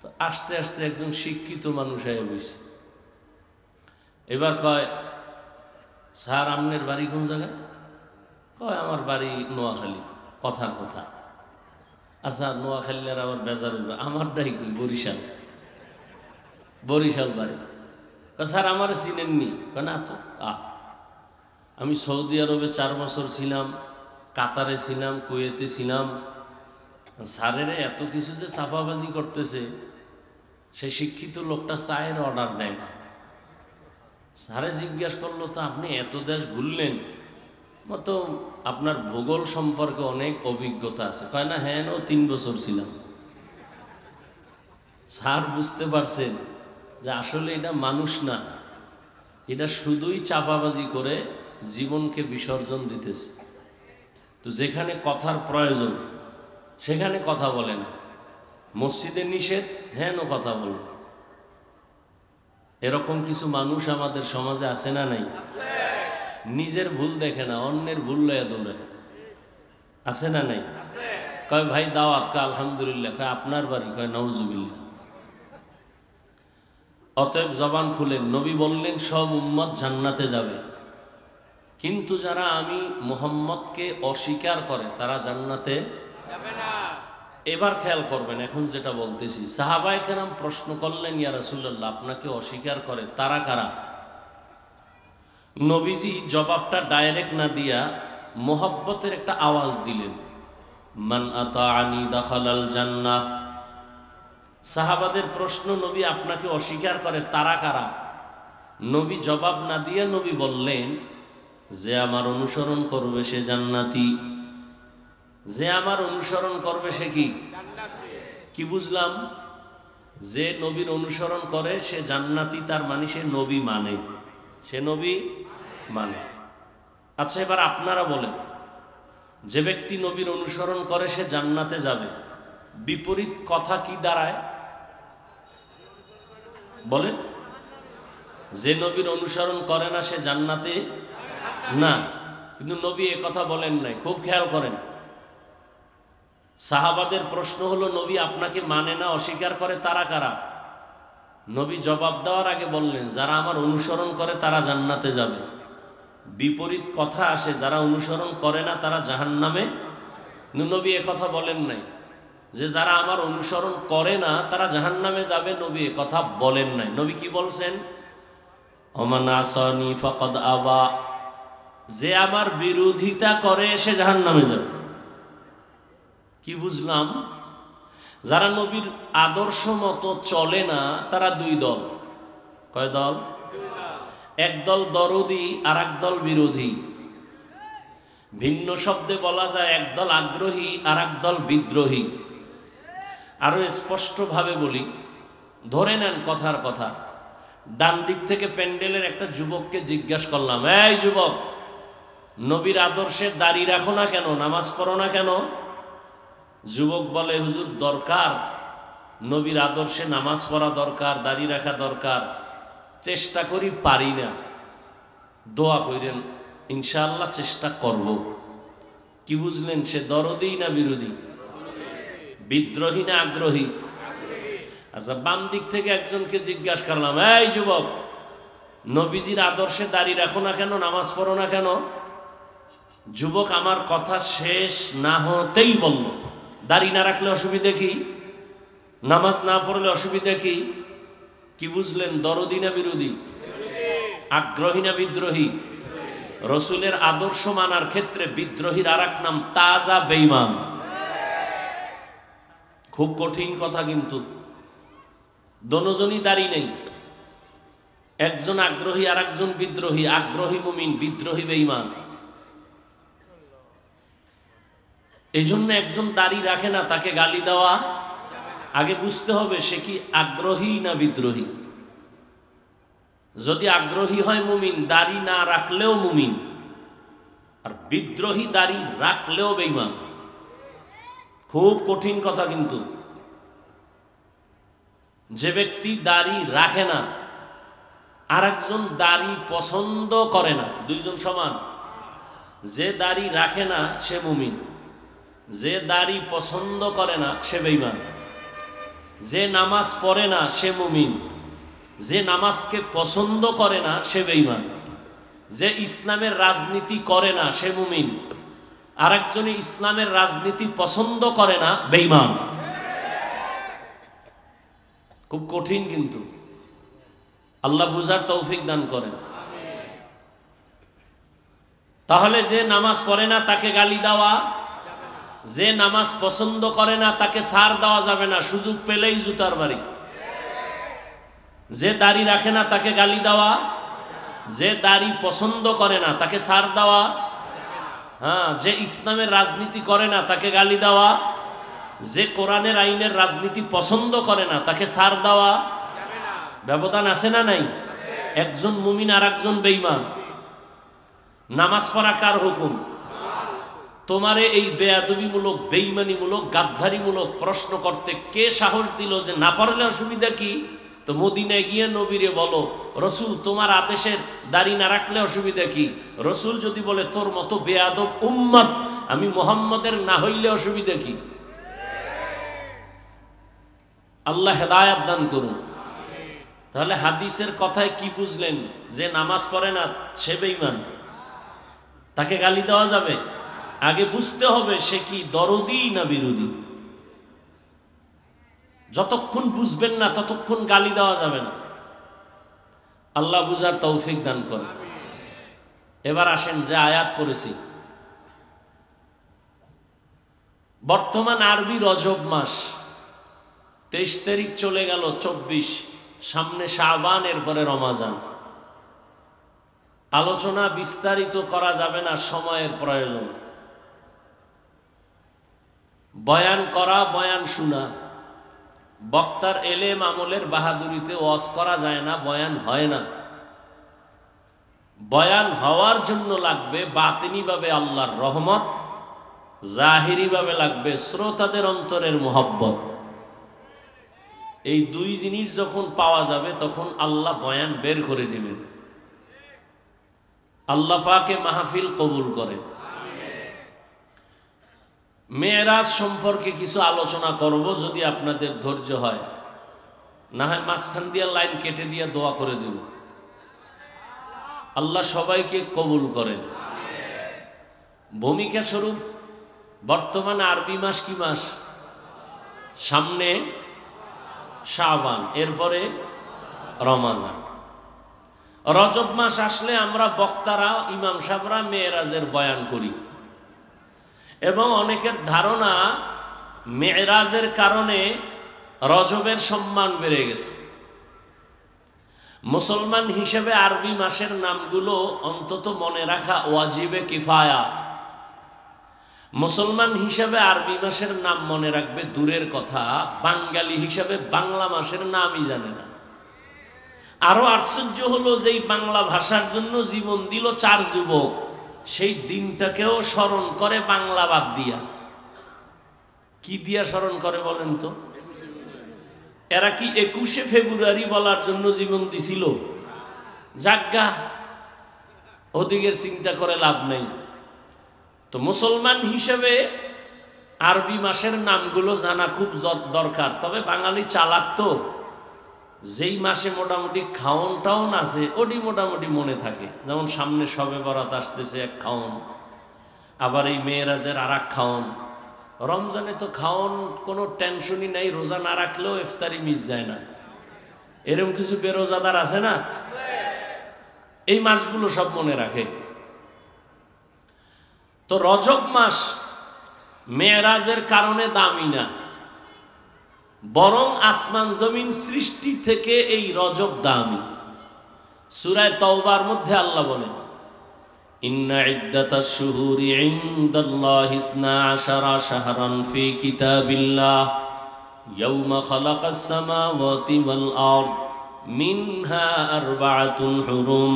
তো আস্তে আস্তে একজন শিক্ষিত মানুষ হয়ে বসে, এবার কয় স্যার আমনের বাড়ি কোন জায়গায়? কয় আমার বাড়ি নোয়াখালী। কথার কথা। আচ্ছা নোয়াখালীর আবার বেজার হইবে, আমারটাই কই বরিশাল। বরিশাল বাড়ি। স্যার আমার চিনেননি? না তো। আমি সৌদি আরবে 4 বছর ছিলাম, কাতারে ছিলাম, কুয়েতে ছিলাম। স্যারের এত কিছু যে চাপাবাজি করতেছে, সে শিক্ষিত লোকটা চায়ের অর্ডার দেয় না। স্যারে জিজ্ঞাসা করলো, তো আপনি এত দেশ ঘুরলেন, মতো আপনার ভূগোল সম্পর্কে অনেক অভিজ্ঞতা আছে? কয় না, হ্যাঁ 3 বছর ছিলাম। স্যার বুঝতে পারছেন যে আসলে এটা মানুষ না, এটা শুধুই চাপাবাজি করে জীবনকে বিসর্জন দিতেছে। তো যেখানে কথার প্রয়োজন সেখানে কথা বলে না, মসজিদে নিষেধ, হ্যাঁ কথা বলবে। এরকম কিছু মানুষ আমাদের সমাজে আছে না নাই? নিজের ভুল দেখে না, অন্যের ভুল লয়া দৌড়ায়। আছে না নাই? কয় ভাই দাওয়াত, কয় আলহামদুলিল্লাহ। কয় আপনার বাড়ি? কয় নাউজুবিল্লাহ। অতএব জবান খুলেন। নবী বললেন সব উম্মত জান্নাতে যাবে, কিন্তু যারা আমি মুহাম্মদকে অস্বীকার করে তারা জান্নাতে যাবে না। এবার খেয়াল করবেন, এখন যেটা বলতেছি, সাহাবায়ে কেরাম প্রশ্ন করলেন, ইয়া রাসূলুল্লাহ আপনাকে অস্বীকার করে তারা কারা? নবীজি জবাবটা ডাইরেক্ট না দিয়া মোহাব্বতের একটা আওয়াজ দিলেন, মান আতাআনি দাখালাল জান্নাহ। সাহাবাদের প্রশ্ন, নবী আপনাকে অস্বীকার করে তারা কারা? নবী জবাব না দিয়ে নবী বললেন, যে আমার অনুসরণ করবে সে জান্নাতি। যে আমার অনুসরণ করবে সে কি? কি বুঝলাম? যে নবীর অনুসরণ করে সে জান্নাতি, তার মানে সে নবী মানে, সে নবী মানে। আচ্ছা এবার আপনারা বলেন, যে ব্যক্তি নবীর অনুসরণ করে সে জান্নাতে যাবে, বিপরীত কথা কি দাঁড়ায় বলেন? যে নবীর অনুসরণ করে না সে জান্নাতে না। কিন্তু নবী এ কথা বলেন নাই, খুব খেয়াল করেন। সাহাবাদের প্রশ্ন হলো, নবী আপনাকে মানে না, অস্বীকার করে তারা কারা? নবী জবাব দেওয়ার আগে বললেন, যারা আমার অনুসরণ করে তারা জান্নাতে যাবে। বিপরীত কথা আসে, যারা অনুসরণ করে না তারা জাহান্নামে। নবী এ কথা বলেন নাই যে যারা আমার অনুসরণ করে না তারা জাহান্নামে যাবে, নবী এ কথা বলেন নাই। নবী কি বলছেন? ওমান আসানি ফাকাদ আবা, যে আমার বিরোধিতা করে সে জাহান্নামে যাবে। কি বুঝলাম? যারা নবীর আদর্শ মতো চলে না তারা 2 দল। কয় দল? এক দল দরদি আর এক দল বিরোধী। ভিন্ন শব্দে বলা যায় এক দল আগ্রহী আর এক দল বিদ্রোহী। আরো স্পষ্টভাবে বলি, ধরে নেন কথার কথা, ডান দিক থেকে প্যান্ডেলের একটা যুবককে জিজ্ঞাসা করলাম, এই যুবক, নবীর আদর্শে দাড়ি রাখো না কেন, নামাজ পড়ো না কেন? যুবক বলে, হুজুর দরকার, নবীর আদর্শে নামাজ পড়া দরকার, দাড়ি রাখা দরকার, চেষ্টা করি, পারি না, দোয়া করেন, ইনশাআল্লাহ চেষ্টা করব। কি বুঝলেন? সে দরদি না বিরোধী? বিদ্রোহী না আগ্রহী? আচ্ছা বাম দিক থেকে একজনকে জিজ্ঞাসা করলাম, এই যুবক, নবীজির আদর্শে দাড়ি রাখো না কেন, নামাজ পড়ো না কেন? যুবক আমার কথা শেষ না হতেই বলল, দাড়ি না রাখলে অসুবিধা কি, নামাজ না পড়লে অসুবিধা কি? কি বুঝলেন? দরদি না বিরোধী? আগ্রহী না বিদ্রোহী? রসুলের আদর্শ মানার ক্ষেত্রে বিদ্রোহীর আর এক নাম তাজা বেঈমান। খুব কঠিন কথা, কিন্তু দোনোজনই দাড়ি নেই, একজন আগ্রহী আর একজন বিদ্রোহী। আগ্রহী মুমিন, বিদ্রোহী বেঈমান। এই জন্য একজন দাড়ি রাখে না, তাকে গালি দেওয়া আগে বুঝতে হবে সে কি আগ্রহী না বিদ্রোহী। যদি আগ্রহী হয় মুমিন, দাড়ি না রাখলেও মুমিন, আর বিদ্রোহী দাড়ি রাখলেও বেঈমান। খুব কঠিন কথা কিন্তু। যে ব্যক্তি দাড়ি রাখে না আর একজন দাড়ি পছন্দ করে না, দুইজন সমান। যে দাড়ি রাখে না সে মুমিন, যে দাড়ি পছন্দ করে না সে বেঈমান। যে নামাজ পড়ে না সে মুমিন, যে নামাজকে পছন্দ করে না সে বেঈমান। যে ইসলামের রাজনীতি করে না সে মুমিন, আরেকজনে ইসলামের রাজনীতি পছন্দ করে না বেঈমান। খুব কঠিন, কিন্তু আল্লাহ বুঝার তৌফিক দান করেন। তাহলে যে নামাজ পড়ে না তাকে গালি দেওয়া, যে নামাজ পছন্দ করে না তাকে ছাড় দেওয়া যাবে না, সুযোগ পেলেই জুতার বাড়ি। যে দাড়ি রাখে না তাকে গালি দেওয়া, যে দাড়ি পছন্দ করে না তাকে ছাড় দেওয়া, হ্যাঁ, যে ইসলামের রাজনীতি করে না তাকে গালি দেওয়া, যে কোরআনের আইনের রাজনীতি পছন্দ করে না তাকে ছাড় দেওয়া। ব্যবধান আছে না নাই? একজন মুমিন আর একজন বেঈমান। নামাজ পড়া কার হুকুম? তোমারে এই বেয়াদবিমূলক, বেঈমানিমূলক, গাদ্দারিমূলক প্রশ্ন করতে কে সাহস দিল যে না পড়লে অসুবিধা কি? তো মদিনায় গিয়ে নবীরে বলো, রসুল তোমার আদেশের দাড়ি না রাখলে অসুবিধা কি? রসুল যদি বলে তোর মতো বেয়াদব উম্মত আমি মুহাম্মদের না হইলে অসুবিধা কি? আল্লাহ হেদায়াত দান করুন। তাহলে হাদিসের কথায় কি বুঝলেন? যে নামাজ পড়ে না সে বেঈমান, তাকে গালি দেওয়া যাবে? আগে বুঝতে হবে সে কি দরদি না বিরোধী। যতক্ষণ বুঝবেন না ততক্ষণ গালি দেওয়া যাবে না। আল্লাহ বুঝার তৌফিক দান করে। এবার আসেন যে আয়াত পড়েছি, বর্তমান আরবি রজব মাস, 23 তারিখ চলে গেল, 24, সামনে শাবান, এরপরে রমাজান। আলোচনা বিস্তারিত করা যাবে না, সময়ের প্রয়োজন। বয়ান করা, বয়ান শোনা, বক্তার এলেম আমলের বাহাদুরিতে ওয়াজ করা যায় না, বয়ান হয় না। বয়ান হওয়ার জন্য লাগবে বাতিনিভাবে আল্লাহর রহমত, জাহিরিভাবে লাগবে শ্রোতাদের অন্তরের মোহব্বত। এই দুই জিনিস যখন পাওয়া যাবে তখন আল্লাহ বয়ান বের করে দিবেন। আল্লাহ পাকে মাহফিল কবুল করে। মেরাজ সম্পর্কে কিছু আলোচনা করব, যদি আপনাদের ধৈর্য হয়, না হয় মাঝখান দিয়ে লাইন কেটে দিয়ে দোয়া করে দেব। আল্লাহ সবাইকে কবুল করেন। ভূমিকা স্বরূপ বর্তমান আরবি মাস কি মাস? সামনে শাবান, এরপরে রমাজান। রজব মাস আসলে আমরা বক্তারা, ইমাম সাহেবরা মেরাজের বয়ান করি, এবং অনেকের ধারণা মেরাজের কারণে রজবের সম্মান বেড়ে গেছে। মুসলমান হিসেবে আরবি মাসের নামগুলো অন্তত মনে রাখা ওয়াজিবে কিফায়া। মুসলমান হিসেবে আরবি মাসের নাম মনে রাখবে দূরের কথা, বাঙালি হিসেবে বাংলা মাসের নামই জানে না। আরো আশ্চর্য হলো, যেই বাংলা ভাষার জন্য জীবন দিল 4 যুবক, সেই দিনটাকেও স্মরণ করে বাংলা বাদ দিয়া। কি দিয়া স্মরণ করে বলেন তো? এরা কি 21শে ফেব্রুয়ারি বলার জন্য জীবন দিছিল? জাগ্গা, ওদিকের চিন্তা করে লাভ নেই। তো মুসলমান হিসেবে আরবি মাসের নামগুলো জানা খুব দরকার। তবে বাঙালি চালাক তো, যেই মাসে মোটামুটি খাওন টাউন আছে ওটি মোটামুটি মনে থাকে। যেমন সামনে শবে বরাত আসতেছে, এক খাওন, আবার এই মেয়েরাজের আর এক খাওন। রমজানে তো খাওন কোনো টেনশনই নাই, রোজা না রাখলেও ইফতারি মিস যায় না। এরকম কিছু বেরোজাদার আছে না? এই মাসগুলো সব মনে রাখে। তো রজব মাস মেরাজের কারণে দামি না, বরং আসমান জমিন সৃষ্টি থেকে এই রজব দামি। সূরা তাওবার মধ্যে আল্লাহ বলেন, ইন্না ইদ্দাতাশ শুহুরি ইনদাল্লাহি 12 শাহরান ফি কিতাবিল্লাহ ইয়াওমা খালাকাস সামাওয়াতি ওয়াল আরদ মিনহা আরবাআতুন হুরুম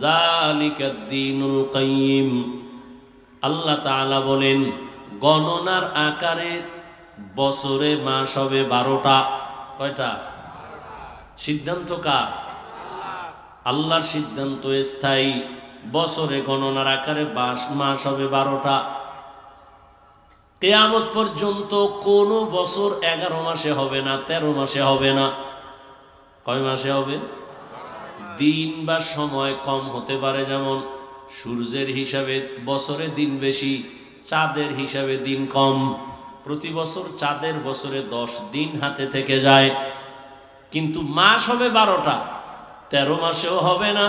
যালিকাদ দীনুল কাইয়্যিম। আল্লাহ তাআলা বলেন, গণনার আকারে বছরে মাস হবে 12টা। কয়টা? সিদ্ধান্ত কার? আল্লাহর সিদ্ধান্ত স্থায়ী। বছরে গণনার আকারে মাস হবে 12টা। কিয়ামত পর্যন্ত কোন বছর 11 মাসে হবে না, 13 মাসে হবে না। কয় মাসে হবে? দিন বা সময় কম হতে পারে, যেমন সূর্যের হিসাবে বছরে দিন বেশি, চাঁদের হিসাবে দিন কম। প্রতি বছর চাঁদের বছরে 10 দিন হাতে থেকে যায়, কিন্তু মাস হবে 12টা। 13 মাসেও হবে না,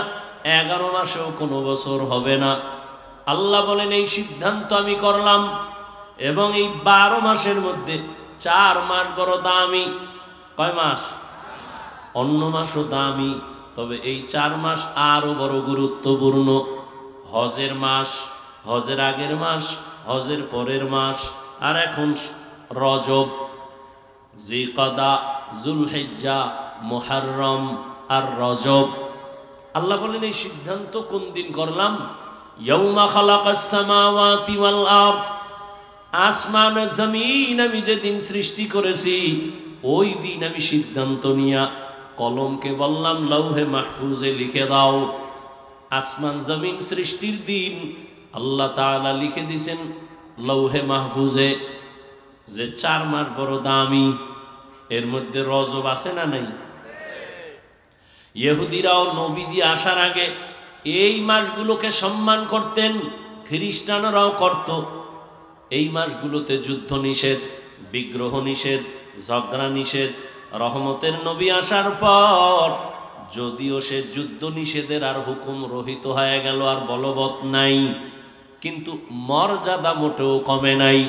11 মাসেও কোনো বছর হবে না। আল্লাহ বলেন এই সিদ্ধান্ত আমি করলাম, এবং এই 12 মাসের মধ্যে 4 মাস বড় দামি। কয় মাস? অন্য মাসও দামি, তবে এই 4 মাস আরো বড় গুরুত্বপূর্ণ। হজের মাস, হজের আগের মাস, হজের পরের মাস, আর এখন রজব, জিলকাদা, জুলহিজ্জা, মুহররম আর রজব। আল্লাহ বলেন এই সিদ্ধান্ত কোন দিন করলাম? ইয়াউমা খালাকাস সামাওয়াতি ওয়াল আরদ, আসমান জমিন আমি যেদিন সৃষ্টি করেছি ওই দিন আমি সিদ্ধান্ত নিয়া কলমকে বললাম লৌহে মাহফুজে লিখে দাও। আসমান জমিন সৃষ্টির দিন আল্লাহ তাআলা লিখে দিয়েছেন লৌহে মাহফুজে যে 4 মাস বড় দামি। এর মধ্যে রজব আছে না নাই? ইহুদিরাও নবীজি আসার আগে এই মাসগুলোকে সম্মান করতেন, খ্রিস্টানরাও করত। এই মাসগুলোতে যুদ্ধ নিষেধ, বিগ্রহ নিষেধ, ঝগড়া নিষেধ। রহমতের নবী আসার পর যদিও সে যুদ্ধ নিষেধের আর হুকুম রহিত হয়ে গেল, আর বলবৎ নাই, কিন্তু মর্যাদা মোটেও কমে নাই।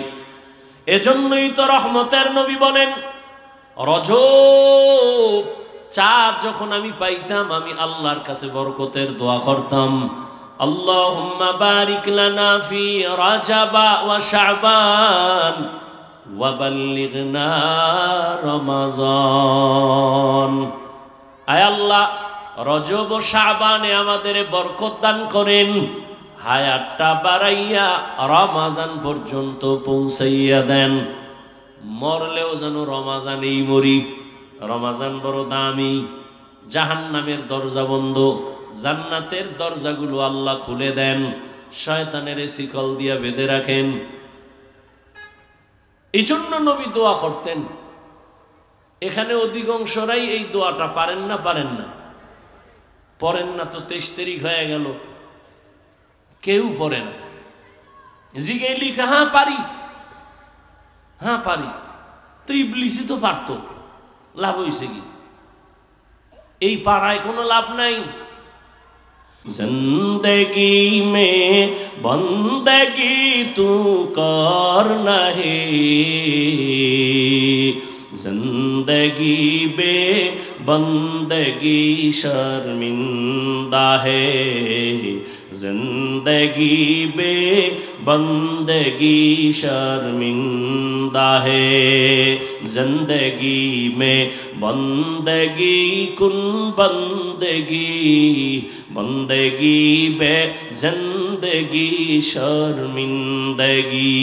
এজন্যই তো রহমতের নবী বলেন রজব চাঁদ যখন আমি পাইতাম আমি আল্লাহর কাছে বরকতের দোয়া করতাম, আল্লাহুম্মা বারিক লানা ফি রাজাবা ওয়া শাবান ওয়া বাল্লিগনা রমাজান। আয় আল্লাহ, রজব ও শাবানে আমাদের বরকত দান করেন, হায়াতটা বাড়াইয়া রমাজান পর্যন্ত পৌঁছাইয়া দেন। মরলেও যেন রমাজানেই মরি। রমাজান বড় দামি। জাহান্নামের দরজা বন্ধ, জান্নাতের দরজাগুলো আল্লাহ খুলে দেন, শয়তানের শিকল দিয়া বেঁধে রাখেন। এই জন্য নবী দোয়া করতেন। এখানে অধিকাংশরাই এই দোয়াটা পারেন না, পারেন না তো 23 তারিখ হয়ে গেল, কেউ পড়ে না। জিগে লিখা হ্যাঁ পারি, তো ইবলিসই তো পারতো, লাভ হয়েছে কি? এই পাড়ায় কোনো লাভ নাই। জিন্দগি মে বন্দগি তু করনা হে, জিন্দগি বে বন্দগি শর্মিন্দা হে, जिंदगी बे बंदगी शर्मिंदा है, जिंदगी में बंदगी कुन बंदगी, बंदगी बे जिंदगी शर्मिंदगी।